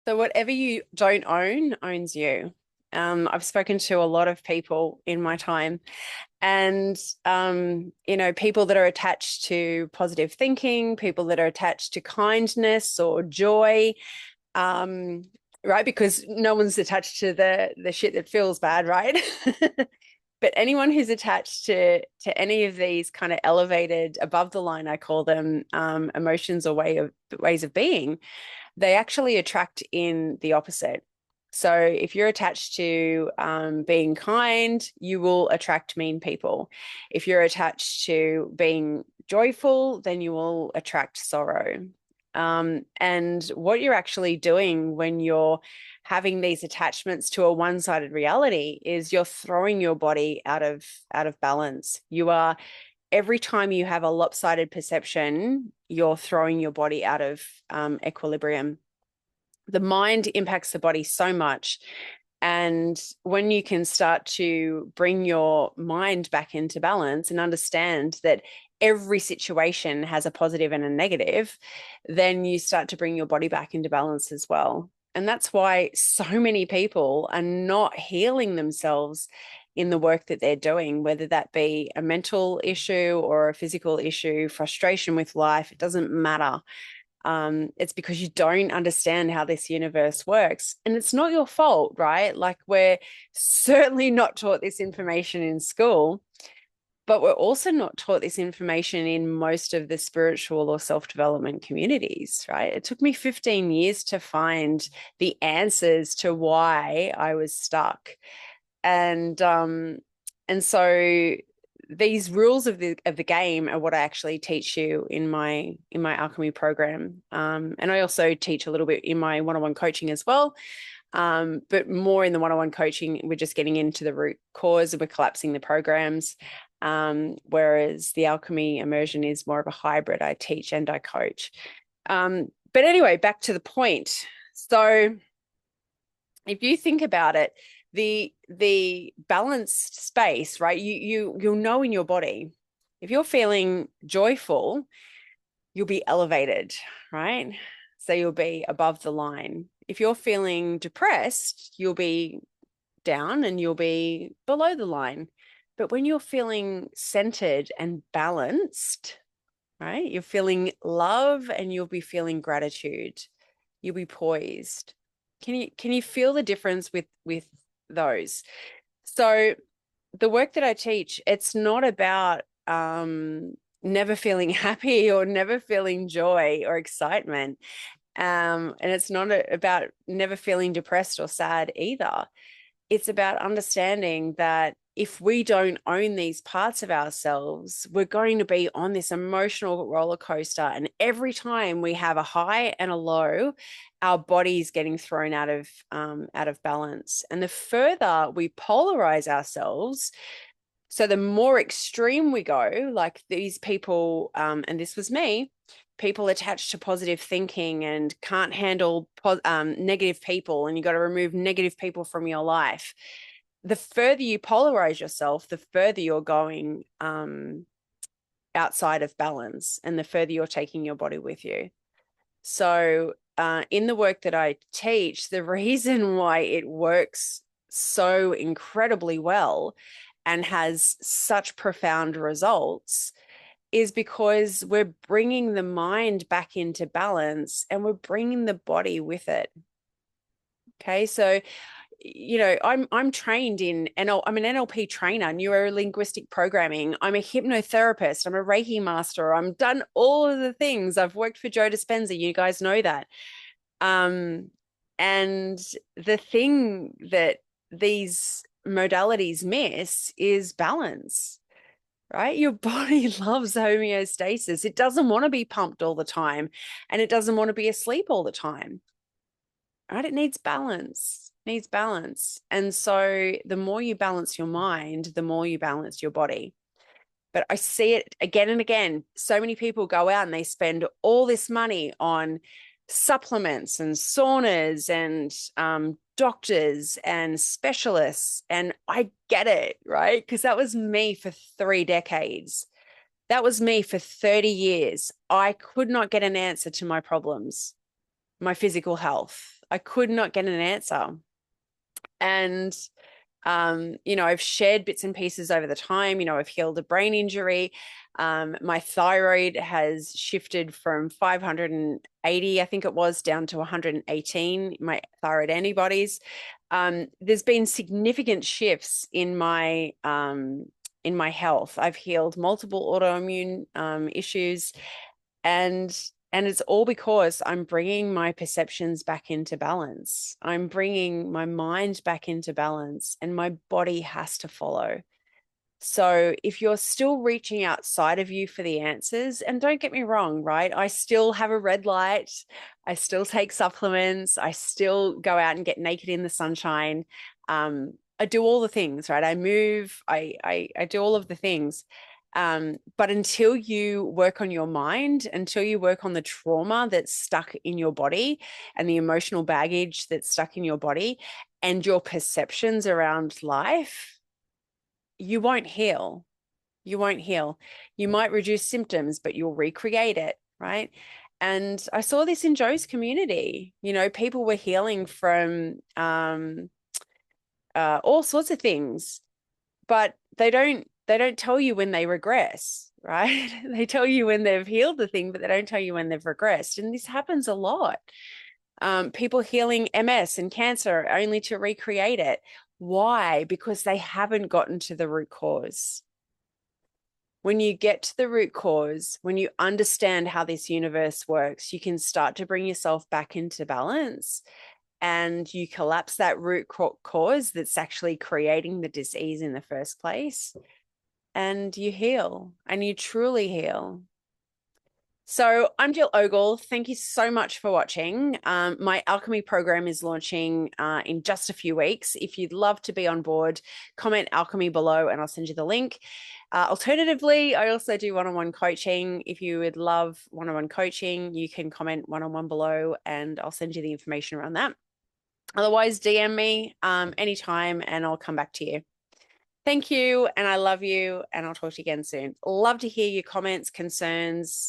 So whatever you don't own owns you. I've spoken to a lot of people in my time, and people that are attached to positive thinking, people that are attached to kindness or joy, um, right? Because no one's attached to the shit that feels bad, right? But anyone who's attached to any of these kind of elevated above the line, I call them emotions or ways of being, they actually attract in the opposite. So if you're attached to being kind, you will attract mean people. If you're attached to being joyful, then you will attract sorrow. And what you're actually doing when you're having these attachments to a one-sided reality is you're throwing your body out of balance. You are every time you have a lopsided perception, you're throwing your body out of equilibrium. The mind impacts the body so much. And when you can start to bring your mind back into balance and understand that every situation has a positive and a negative, then you start to bring your body back into balance as well. And that's why so many people are not healing themselves in the work that they're doing, whether that be a mental issue or a physical issue, frustration with life, it doesn't matter. It's because you don't understand how this universe works. And it's not your fault, right? Like, we're certainly not taught this information in school, but we're also not taught this information in most of the spiritual or self-development communities, right? It took me 15 years to find the answers to why I was stuck. And so these rules of the game are what I actually teach you in my alchemy program. And I also teach a little bit in my one-on-one coaching as well. But more in the one-on-one coaching, we're just getting into the root cause and we're collapsing the programs. Whereas the alchemy immersion is more of a hybrid. I teach and I coach. But anyway, back to the point. So if you think about it, the balanced space, right? You'll know in your body. If you're feeling joyful, you'll be elevated, right? So you'll be above the line. If you're feeling depressed, you'll be down and you'll be below the line. But when you're feeling centered and balanced, right? You're feeling love and you'll be feeling gratitude. You'll be poised. Can you feel the difference with those? So the work that I teach, it's not about never feeling happy or never feeling joy or excitement. And it's not about never feeling depressed or sad either. It's about understanding that if we don't own these parts of ourselves, we're going to be on this emotional roller coaster. And every time we have a high and a low, our body's getting thrown out of balance. And the further we polarize ourselves, so the more extreme we go, like these people, and this was me, people attached to positive thinking and can't handle negative people, and you got to remove negative people from your life. The further you polarize yourself, the further you're going outside of balance, and the further you're taking your body with you. So, in the work that I teach, the reason why it works so incredibly well and has such profound results is because we're bringing the mind back into balance and we're bringing the body with it. Okay, so I'm trained in NL. I'm an NLP trainer, neuro linguistic programming. I'm a hypnotherapist. I'm a Reiki master. I'm done all of the things. I've worked for Joe Dispenza. You guys know that. Um, and the thing that these modalities miss is balance, right? Your body loves homeostasis. It doesn't want to be pumped all the time, and it doesn't want to be asleep all the time, right? It needs balance, needs balance. And so the more you balance your mind, the more you balance your body. But I see it again and again. So many people go out and they spend all this money on supplements and saunas and doctors and specialists. And I get it, right? Because that was me for 3 decades. That was me for 30 years. I could not get an answer to my problems, my physical health. I could not get an answer. And you know, I've shared bits and pieces over the time. You know, I've healed a brain injury. My thyroid has shifted from 580, I think it was, down to 118, my thyroid antibodies. There's been significant shifts in my health. I've healed multiple autoimmune issues, and it's all because I'm bringing my perceptions back into balance. I'm bringing my mind back into balance, and my body has to follow. So if you're still reaching outside of you for the answers, and don't get me wrong, right? I still have a red light. I still take supplements. I still go out and get naked in the sunshine. I do all the things, right? I move. I do all of the things. But until you work on your mind, until you work on the trauma that's stuck in your body and the emotional baggage that's stuck in your body and your perceptions around life, you won't heal. You won't heal. You might reduce symptoms, but you'll recreate it, right? And I saw this in Joe's community. You know, people were healing from all sorts of things, but they don't tell you when they regress, right? They tell you when they've healed the thing, but they don't tell you when they've regressed. And this happens a lot. People healing MS and cancer only to recreate it. Why? Because they haven't gotten to the root cause. When you get to the root cause, when you understand how this universe works, you can start to bring yourself back into balance, and you collapse that root cause that's actually creating the disease in the first place, and you heal, and you truly heal. So I'm Jill Ogle. Thank you so much for watching. My alchemy program is launching in just a few weeks. If you'd love to be on board, comment alchemy below and I'll send you the link. Alternatively, I also do one-on-one coaching. If you would love one-on-one coaching, you can comment one-on-one below and I'll send you the information around that. Otherwise, DM me anytime and I'll come back to you. Thank you, and I love you, and I'll talk to you again soon. Love to hear your comments, concerns,